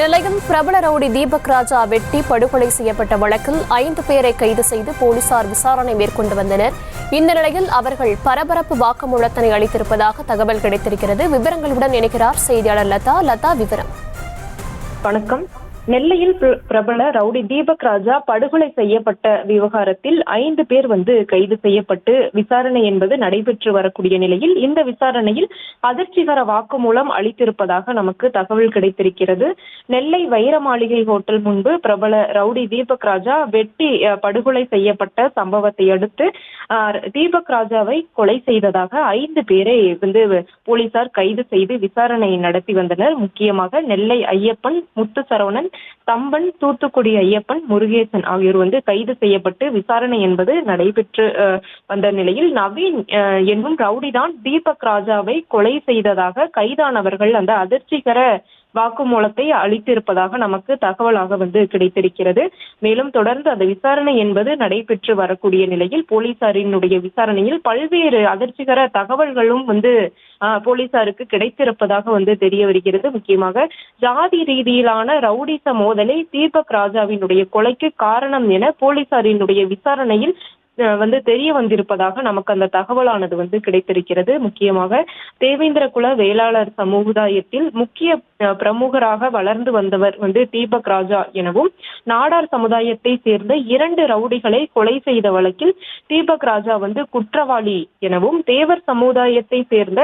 நிலையில் பிரபல ரவுடி தீபக் ராஜா வெட்டி படுகொலை செய்யப்பட்ட வழக்கில் 5 பேரை கைது செய்து போலீசார் விசாரணை மேற்கொண்டு வந்தனர். இந்த நிலையில் அவர்கள் பரபரப்பு வாக்குமூலத்தினை அளித்திருப்பதாக தகவல் கிடைத்திருக்கிறது. விவரங்களுடன் இணைக்கிறார் செய்தியாளர் லதா. லதா, விவரம். வணக்கம். நெல்லையில் பிரபல ரவுடி தீபக் ராஜா படுகொலை செய்யப்பட்ட விவகாரத்தில் 5 பேர் கைது செய்யப்பட்டு விசாரணை என்பது நடைபெற்று வரக்கூடிய நிலையில் இந்த விசாரணையில் அதிர்ச்சிகர வாக்குமூலம் அளித்திருப்பதாக நமக்கு தகவல் கிடைத்திருக்கிறது. நெல்லை வைர மாளிகை ஹோட்டல் முன்பு பிரபல ரவுடி தீபக் ராஜா வெட்டி படுகொலை செய்யப்பட்ட சம்பவத்தை அடுத்து தீபக் ராஜாவை கொலை செய்ததாக 5 பேரை போலீசார் கைது செய்து விசாரணை நடத்தி வந்தனர். முக்கியமாக நெல்லை ஐயப்பன், முத்து சரவணன், தம்பன், தூத்துக்குடி ஐயப்பன், முருகேசன் ஆகியோர் கைது செய்யப்பட்டு விசாரணை என்பது நடைபெற்று வந்த நிலையில் நவீன் என்னும் ரவுடிதான் தீபக் ராஜாவை கொலை செய்ததாக கைதானவர்கள் அந்த அதிர்ச்சிகர வாக்குமூலத்தை அளித்திருப்பதாக நமக்கு தகவலாக கிடைத்திருக்கிறது. மேலும் தொடர்ந்து அந்த விசாரணை என்பது நடைபெற்று வரக்கூடிய நிலையில் போலீசாரினுடைய விசாரணையில் பல்வேறு அதிர்ச்சிகர தகவல்களும் போலீசாருக்கு கிடைத்திருப்பதாக தெரிய வருகிறது. முக்கியமாக ஜாதி ரீதியிலான ரவுடிச மோதலை தீபக் ராஜாவினுடைய கொலைக்கு காரணம் என போலீசாரினுடைய விசாரணையில் தெரிய வந்திருப்பதாக நமக்கு அந்த தகவலானது கிடைத்திருக்கிறது. முக்கியமாக தேவேந்திர குல வேளாளர் சமுதாயத்தில் முக்கிய பிரமுகராக வளர்ந்து வந்தவர் தீபக் ராஜா எனவும், நாடார் சமுதாயத்தை சேர்ந்த 2 ரவுடிகளை கொலை செய்த வழக்கில் தீபக் ராஜா குற்றவாளி எனவும், தேவர் சமுதாயத்தை சேர்ந்த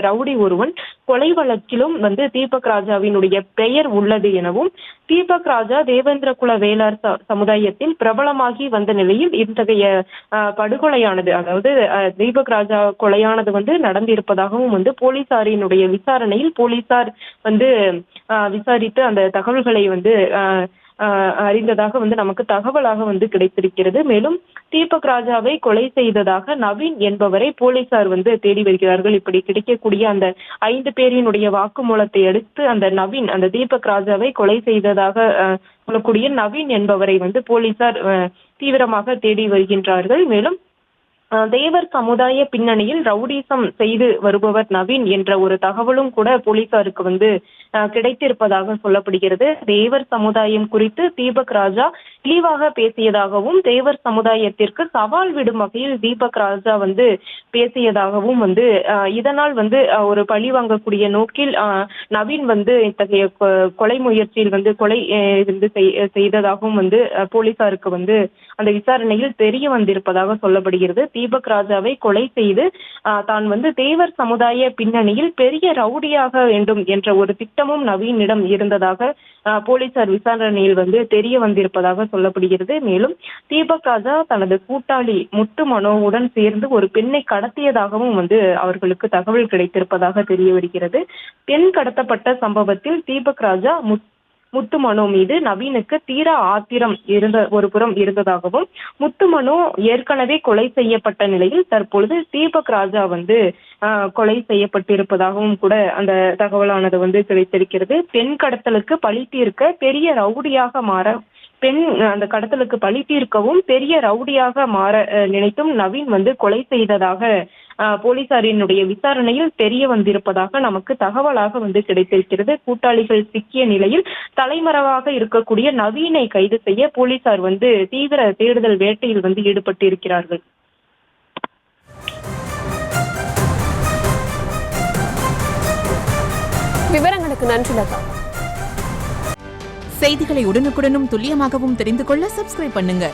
ரவுடி ஒருவன் கொலை வழக்கிலும் தீபக் ராஜாவினுடைய பெயர் உள்ளது எனவும், தீபக் ராஜா தேவேந்திர குல வேளார் சமுதாயத்தில் பிரபலமாகி வந்த நிலையில் இத்தகைய படுகொலையானது, அதாவது தீபக் ராஜா கொலையானது நடந்திருப்பதாகவும் போலீசாரினுடைய விசாரணையில் போலீசார் விசாரித்து அந்த தகவல்களை அறிந்ததாக நமக்கு தகவலாக கிடைத்திருக்கிறது. மேலும் தீபக் ராஜாவை கொலை செய்ததாக நவீன் என்பவரை போலீசார் தேடி வருகிறார்கள். இப்படி கிடைக்கக்கூடிய அந்த 5 பேரினுடைய வாக்குமூலத்தை அடுத்து அந்த நவீன், அந்த தீபக் ராஜாவை கொலை செய்ததாக சொல்லக்கூடிய நவீன் என்பவரை போலீசார் தீவிரமாக தேடி வருகின்றார்கள். மேலும் தேவர் சமுதாய பின்னணியில் ரவுடிசம் செய்து வருபவர் நவீன் என்ற ஒரு தகவலும் கூட போலீசாருக்கு கிடைத்திருப்பதாக சொல்லப்படுகிறது. தேவர் சமுதாயம் குறித்து தீபக் ராஜா இழிவாக பேசியதாகவும், தேவர் சமுதாயத்திற்கு சவால் விடும் வகையில் தீபக் ராஜா பேசியதாகவும் இதனால் ஒரு பழி வாங்கக்கூடிய நோக்கில் நவீன் இத்தகைய கொலை முயற்சியில் கொலை செய்ததாகவும் போலீசாருக்கு அந்த விசாரணையில் தெரிய வந்திருப்பதாக சொல்லப்படுகிறது. தீபக் ராஜாவை கொலை செய்து தான் தேவர் சமுதாய பின்னணியில் பெரிய ரவுடியாக வேண்டும் என்ற ஒரு திட்டமும் நவீனிடம் இருந்ததாக போலீசார் விசாரணையில் தெரிய வந்திருப்பதாக சொல்லப்படுகிறது. மேலும் தீபக் ராஜா தனது கூட்டாளி முத்து மனோவுடன் சேர்ந்து ஒரு பெண்ணை கடத்தியதாகவும் அவர்களுக்கு தகவல் கிடைத்திருப்பதாக தெரிய வருகிறது. பெண் கடத்தப்பட்ட சம்பவத்தில் தீபக் ராஜா முத்து மனோ மீது நவீனுக்கு தீர ஆத்திரம் ஒரு புறம் இருந்ததாகவும், முத்து மனோ ஏற்கனவே கொலை செய்யப்பட்ட நிலையில் தற்பொழுது தீபக் ராஜா கொலை செய்யப்பட்டிருப்பதாகவும் கூட அந்த தகவலானது கிடைத்திருக்கிறது. பெண் கடத்தலுக்கு பழி தீர்க்க பெரிய ரவுடியாக மாற அந்த கடத்தலுக்கு பழி தீர்க்கவும் பெரிய ரவுடியாக மாற நினைத்தும் நவீன் கொலை செய்ததாக போலீசாரினுடைய விசாரணையில் தெரிய வந்திருப்பதாக நமக்கு தகவலாக கிடைத்திருக்கிறது. கூட்டாளிகள் சிக்கிய நிலையில் தலைமறைவாக இருக்கக்கூடிய நவீனை கைது செய்ய போலீசார் தீவிர தேடுதல் வேட்டையில் ஈடுபட்டு இருக்கிறார்கள். விவரங்களுக்கு நன்றி லதா. செய்திகளை உடனுக்குடனும் துல்லியமாகவும் தெரிந்து கொள்ள சப்ஸ்கிரைப் பண்ணுங்க.